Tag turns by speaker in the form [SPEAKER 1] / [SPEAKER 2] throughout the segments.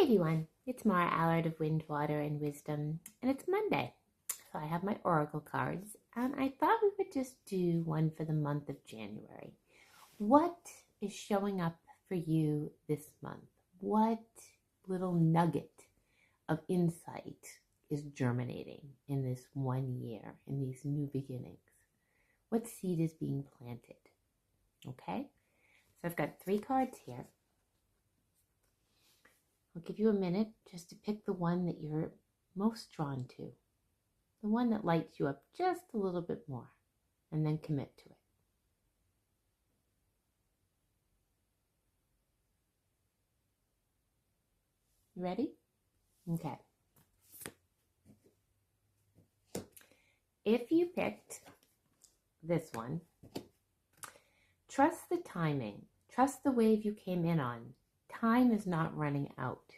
[SPEAKER 1] Hey everyone, it's Mara Allard of Wind, Water, and Wisdom, and it's Monday. So I have my oracle cards, and I thought we would just do one for the month of January. What is showing up for you this month? What little nugget of insight is germinating in this one year, in these new beginnings? What seed is being planted? Okay, so I've got 3 cards here. I'll give you a minute just to pick the one that you're most drawn to, the one that lights you up just a little bit more, and then commit to it. You ready? Okay. If you picked this one, trust the timing. Trust the wave you came in on. Time is not running out.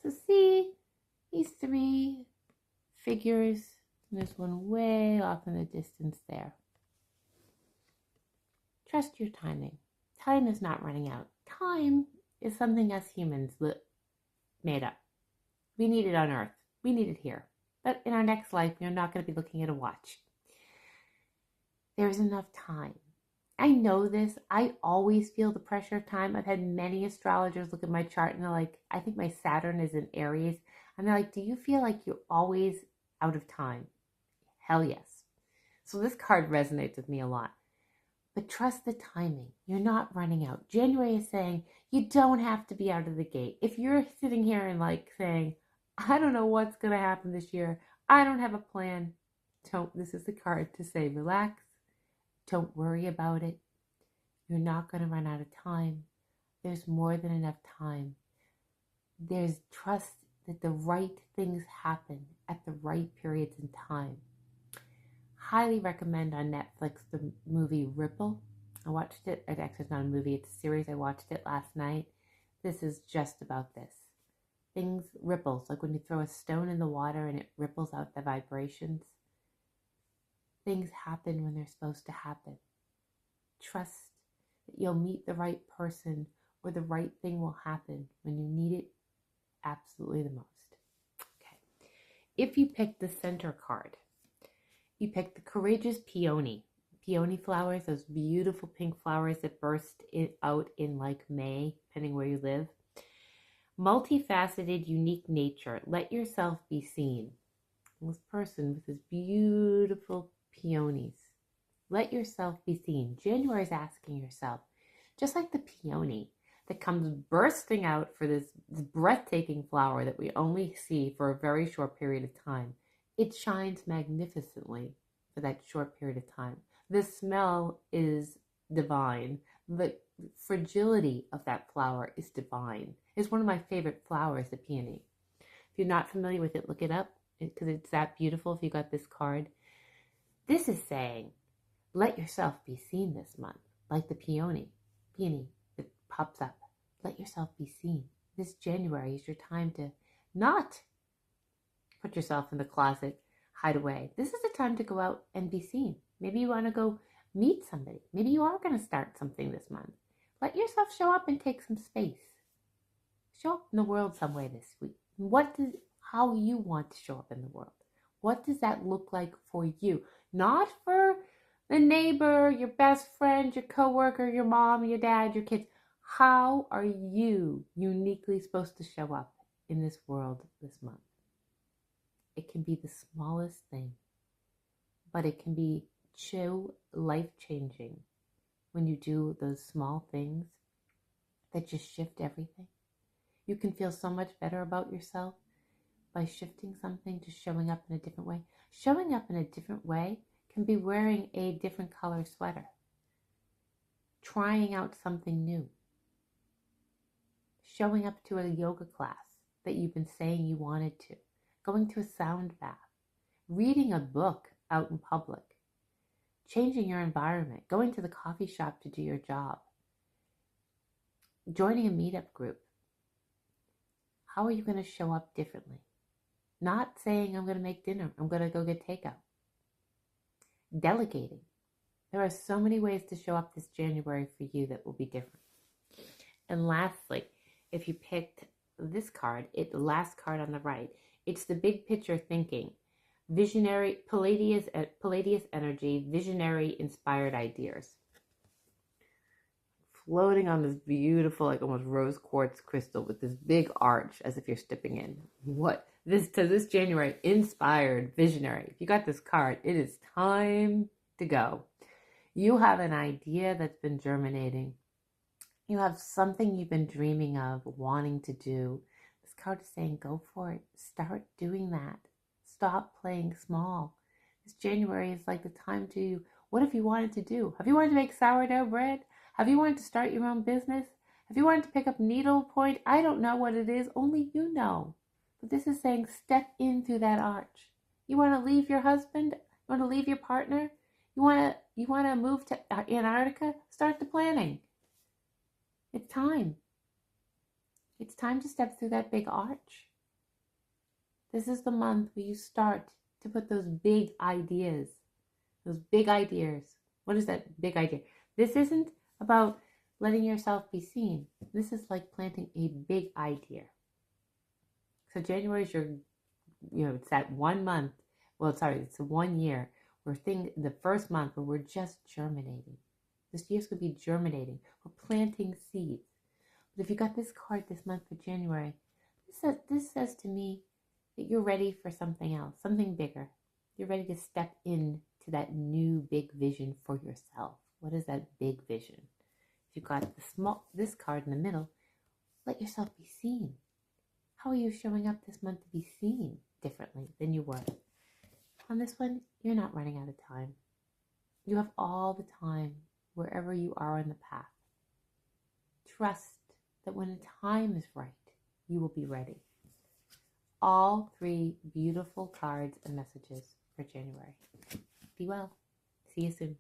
[SPEAKER 1] So see these 3 figures, and there's one way off in the distance there. Trust your timing. Time is not running out. Time is something us humans made up. We need it on Earth. We need it here. But in our next life, we're not going to be looking at a watch. There's enough time. I know this. I always feel the pressure of time. I've had many astrologers look at my chart and they're like, I think my Saturn is in Aries. And they're like, do you feel like you're always out of time? Hell yes. So this card resonates with me a lot. But trust the timing. You're not running out. January is saying you don't have to be out of the gate. If you're sitting here and like saying, I don't know what's going to happen this year. I don't have a plan. This is the card to say, relax. Don't worry about it. You're not going to run out of time. There's more than enough time. There's trust that the right things happen at the right periods in time. Highly recommend on Netflix the movie Ripple. I watched it. Actually, it's not a movie. It's a series. I watched it last night. This is just about this. Things, ripples, like when you throw a stone in the water and it ripples out the vibrations. Things happen when they're supposed to happen. Trust that you'll meet the right person or the right thing will happen when you need it absolutely the most. Okay. If you pick the center card, you pick the courageous peony. Peony flowers, those beautiful pink flowers that burst out in like May, depending where you live. Multifaceted, unique nature. Let yourself be seen. This person with his beautiful peonies. Let yourself be seen. January is asking yourself, just like the peony that comes bursting out for this breathtaking flower that we only see for a very short period of time. It shines magnificently for that short period of time. The smell is divine. The fragility of that flower is divine. It's one of my favorite flowers, the peony. If you're not familiar with it, look it up because it's that beautiful if you got this card. This is saying, let yourself be seen this month, like the peony that pops up. Let yourself be seen. This January is your time to not put yourself in the closet, hide away. This is the time to go out and be seen. Maybe you want to go meet somebody. Maybe you are going to start something this month. Let yourself show up and take some space. Show up in the world some way this week. How you want to show up in the world. What does that look like for you? Not for the neighbor, your best friend, your coworker, your mom, your dad, your kids. How are you uniquely supposed to show up in this world this month? It can be the smallest thing, but it can be so life-changing when you do those small things that just shift everything. You can feel so much better about yourself by shifting something to showing up in a different way. Showing up in a different way can be wearing a different color sweater, trying out something new, showing up to a yoga class that you've been saying you wanted to, going to a sound bath, reading a book out in public, changing your environment, going to the coffee shop to do your job, joining a meetup group. How are you going to show up differently? Not saying I'm going to make dinner, I'm going to go get takeout. Delegating. There are so many ways to show up this January for you that will be different. And lastly, if you picked this card, the last card on the right, it's the big picture thinking. Visionary, Palladius energy, visionary, inspired ideas. Floating on this beautiful, like almost rose quartz crystal with this big arch as if you're stepping in. What? This January, inspired, visionary. If you got this card, it is time to go. You have an idea that's been germinating. You have something you've been dreaming of, wanting to do. This card is saying, go for it. Start doing that. Stop playing small. This January is like the time to, what have you wanted to do? Have you wanted to make sourdough bread? Have you wanted to start your own business? Have you wanted to pick up needlepoint? I don't know what it is. Only you know. But this is saying, step in through that arch. You want to leave your husband? You want to leave your partner? You want to move to Antarctica? Start the planning. It's time. It's time to step through that big arch. This is the month where you start to put those big ideas. Those big ideas. What is that big idea? This isn't about letting yourself be seen. This is like planting a big idea. So January is it's that 1 month. Well, sorry, it's 1 year where the first month where we're just germinating. This year's going to be germinating. We're planting seeds. But if you got this card this month for January, this says to me that you're ready for something else, something bigger. You're ready to step into that new big vision for yourself. What is that big vision? If you got this card in the middle, let yourself be seen. How are you showing up this month to be seen differently than you were? On this one, you're not running out of time. You have all the time wherever you are on the path. Trust that when the time is right, you will be ready. All 3 beautiful cards and messages for January. Be well. See you soon.